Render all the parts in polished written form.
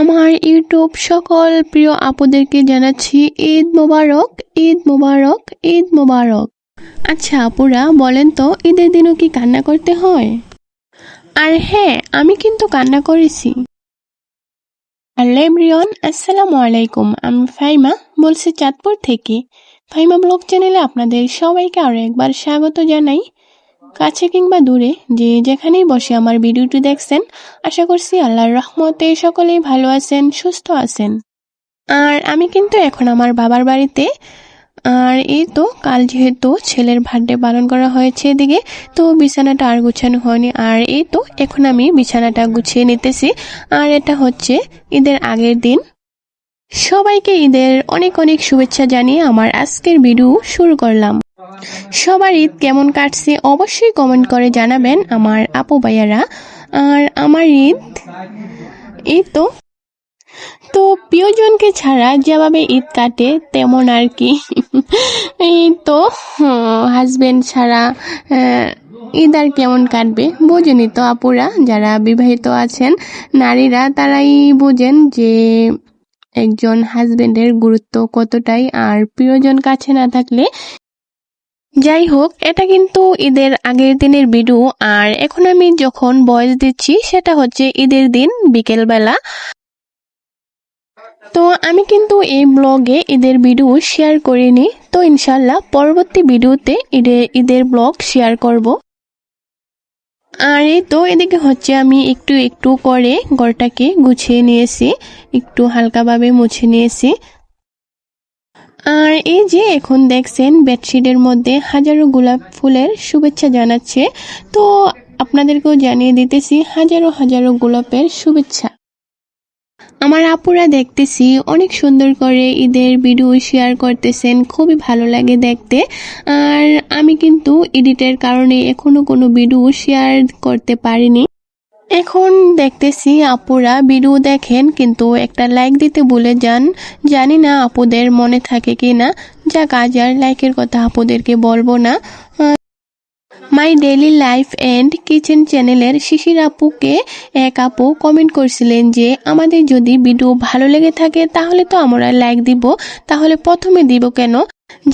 আমার ইউটিউব সকল প্রিয় আপুদেরকে জানাচ্ছি ঈদ মোবারক, ঈদ মোবারক, ঈদ মোবারক। আচ্ছা আপুরা বলেন তো, ঈদের দিনও কি কান্না করতে হয়? আর হ্যাঁ, আমি কিন্তু কান্না করেছি। হ্যালো এভরিওয়ান, আসসালামু আলাইকুম। আমি ফাইমা বলছি চাঁদপুর থেকে। ফাইমা ব্লগ চ্যানেলে আপনাদের সবাইকে আরও একবার স্বাগত জানাই। কাছে কিংবা দূরে যে যেখানেই বসে আমার ভিডিওটি দেখছেন, আশা করছি আল্লাহর রহমতে সকলেই ভালো আছেন, সুস্থ আছেন। আর আমি কিন্তু এখন আমার বাবার বাড়িতে। আর এই তো কাল যেহেতু ছেলের বার্থডে পালন করা হয়েছে এদিকে, তো বিছানাটা আর গুছানো হয়নি। আর এই তো এখন আমি বিছানাটা গুছিয়ে নিতেছি। আর এটা হচ্ছে ঈদের আগের দিন। সবাইকে ঈদের অনেক অনেক শুভেচ্ছা জানিয়ে আমার আজকের ভিডিও শুরু করলাম। সবার ঈদ কেমন কাটছে অবশ্যই কমেন্ট করে জানাবেন আমার আপু ভাইয়ারা। আর আমার ঈদ এই তো প্রিয়জনকে ছাড়া যেভাবে ঈদ কাটে তেমন আর কি। এই তো হাজবেন্ড ছাড়া ঈদ আর কেমন কাটবে বোঝেনি তো আপুরা, যারা বিবাহিত আছেন নারীরা তারাই বোঝেন যে একজন হাজবেন্ডের গুরুত্ব কতটাই, আর প্রিয়জন কাছে না থাকলে। যাই হোক, এটা কিন্তু ঈদের আগের দিনের ভিডিও। আর এখন আমি যখন ভয়েস দিচ্ছি সেটা হচ্ছে ঈদের দিন বিকেলবেলা। তো আমি কিন্তু এই ব্লগে ঈদের ভিডিও শেয়ার করিনি, তো ইনশাল্লাহ পরবর্তী ভিডিওতে ঈদের ব্লগ শেয়ার করব। আর এই তো এদিকে হচ্ছে আমি একটু একটু করে ঘরটাকে গুছিয়ে নিয়েছি, একটু হালকাভাবে মুছে নিয়েছি। আর এই যে এখন দেখছেন বেডশিটের মধ্যে হাজারো গোলাপ ফুলের শুভেচ্ছা জানাচ্ছে, তো আপনাদেরকেও জানিয়ে দিতেছি হাজারো হাজারো গোলাপের শুভেচ্ছা। আমার আপুরা দেখতেছি অনেক সুন্দর করে ঈদের ভিডিও শেয়ার করতেছেন, খুবই ভালো লাগে দেখতে। আর আমি কিন্তু এডিটের কারণে এখনো কোনো ভিডিও শেয়ার করতে পারিনি। এখন দেখতেছি আপুরা ভিডিও দেখেন কিন্তু একটা লাইক দিতে ভুলে যান। জানি না আপুদের মনে থাকে কি না, যাক আজ আর লাইকের কথা আপুদেরকে বলবো না। My daily life and kitchen চ্যানেলের শিশির আপুকে এক আপু কমেন্ট করছিলেন যে আমাদের যদি ভিডিও ভালো লেগে থাকে তাহলে তো আমরা লাইক দিব, তাহলে প্রথমে দিব কেন?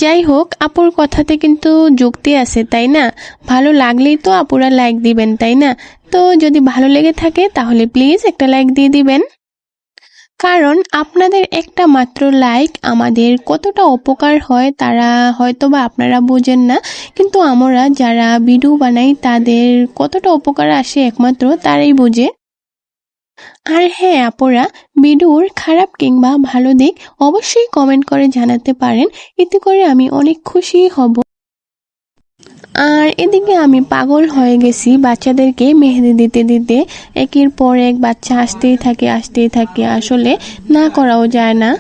যাই হোক, আপুর কথাতে কিন্তু যুক্তি আছে তাই না? ভালো লাগলেই তো আপুরা লাইক দিবেন তাই না? তো যদি ভালো লেগে থাকে তাহলে প্লিজ একটা লাইক দিয়ে দিবেন, কারণ আপনাদের একটা মাত্র লাইক আমাদের কতটা উপকার হয় তারা হয়তোবা আপনারা বোঝেন না, কিন্তু আমরা যারা ভিডিও বানাই তাদের কতটা উপকার আসে একমাত্র তারাই বোঝে। আর হ্যাঁ আপুরা, ভিডিওর খারাপ কিংবা ভালো দিক অবশ্যই কমেন্ট করে জানাতে পারেন, এতে করে আমি অনেক খুশি হব। আর এদিকে আমি পাগল হয়ে গেছি বাচ্চাদেরকে মেহেদি দিতে দিতে। একের পর এক বাচ্চা আসতেই থাকে, আসলে না করাও যায় না।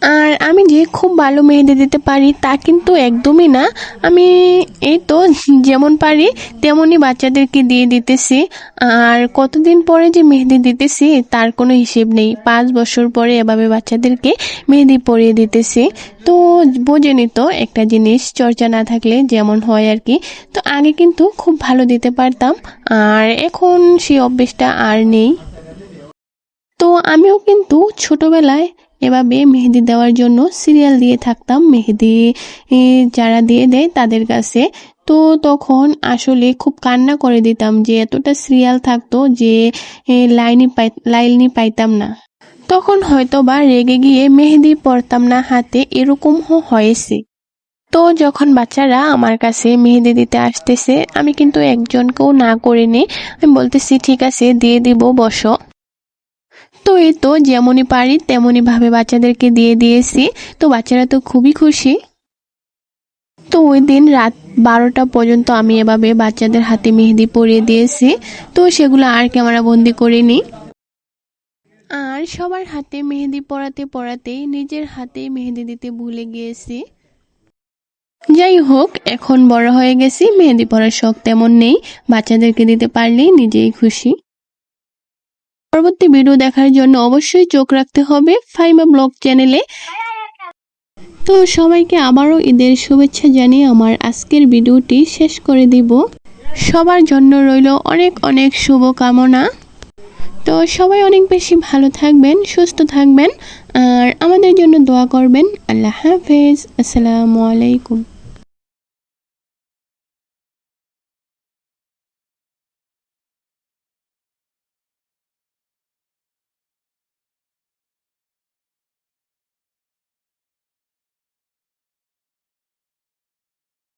আর আমি যে খুব ভালো মেহেদি দিতে পারি তা কিন্তু একদমই না। আমি এই তো যেমন পারি তেমনই বাচ্চাদেরকে দিয়ে দিতেছি। আর কতদিন পরে যে মেহেদি দিতেছি তার কোনো হিসেব নেই। 5 বছর পরে এভাবে বাচ্চাদেরকে মেহেদি পরিয়ে দিতেছি। তো বোঝেনি তো, একটা জিনিস চর্চা না থাকলে যেমন হয় আর কি। তো আগে কিন্তু খুব ভালো দিতে পারতাম, আর এখন সেই অভ্যেসটা আর নেই। তো আমিও কিন্তু ছোটবেলায় এভাবে মেহেদি দেওয়ার জন্য সিরিয়াল দিয়ে থাকতাম, মেহেদি যারা দিয়ে দেয় তাদের কাছে। তো তখন আসলে খুব কান্না করে দিতাম যে এতটা সিরিয়াল থাকতো যে লাইনই পাইতাম না। তখন হয়তো বা রেগে গিয়ে মেহেদি পরতাম না হাতে, এরকম হয়েছে। তো যখন বাচ্চারা আমার কাছে মেহেদি দিতে আসতেছে আমি কিন্তু একজনকেও না করিনি, আমি বলতেছি ঠিক আছে দিয়ে দিব, বসো। তো এই তো যেমনই পারি তেমনই ভাবে বাচ্চাদেরকে দিয়ে দিয়েছি। তো বাচ্চারা তো খুবই খুশি। তো ওই দিন রাত 12টা পর্যন্ত আমি এভাবে বাচ্চাদের হাতে মেহেদি পরিয়ে দিয়েছি। তো সেগুলো আর ক্যামেরা বন্দি করিনি। আর সবার হাতে মেহেদি পরাতে পরাতেই নিজের হাতে মেহেদি দিতে ভুলে গিয়েছি। যাই হোক, এখন বড় হয়ে গেছি, মেহেদি পরার শখ তেমন নেই, বাচ্চাদেরকে দিতে পারলেই নিজেই খুশি। পরবর্তী ভিডিও দেখার জন্য অবশ্যই চোখ রাখতে হবে ফাইমা ব্লগ চ্যানেলে। তো সবাইকে আবারও ঈদের শুভেচ্ছা জানিয়ে আমার আজকের ভিডিওটি শেষ করে দিব। সবার জন্য রইল অনেক অনেক শুভকামনা। তো সবাই অনেক বেশি ভালো থাকবেন, সুস্থ থাকবেন আর আমাদের জন্য দোয়া করবেন। আল্লাহ হাফেজ। আসসালামু আলাইকুম।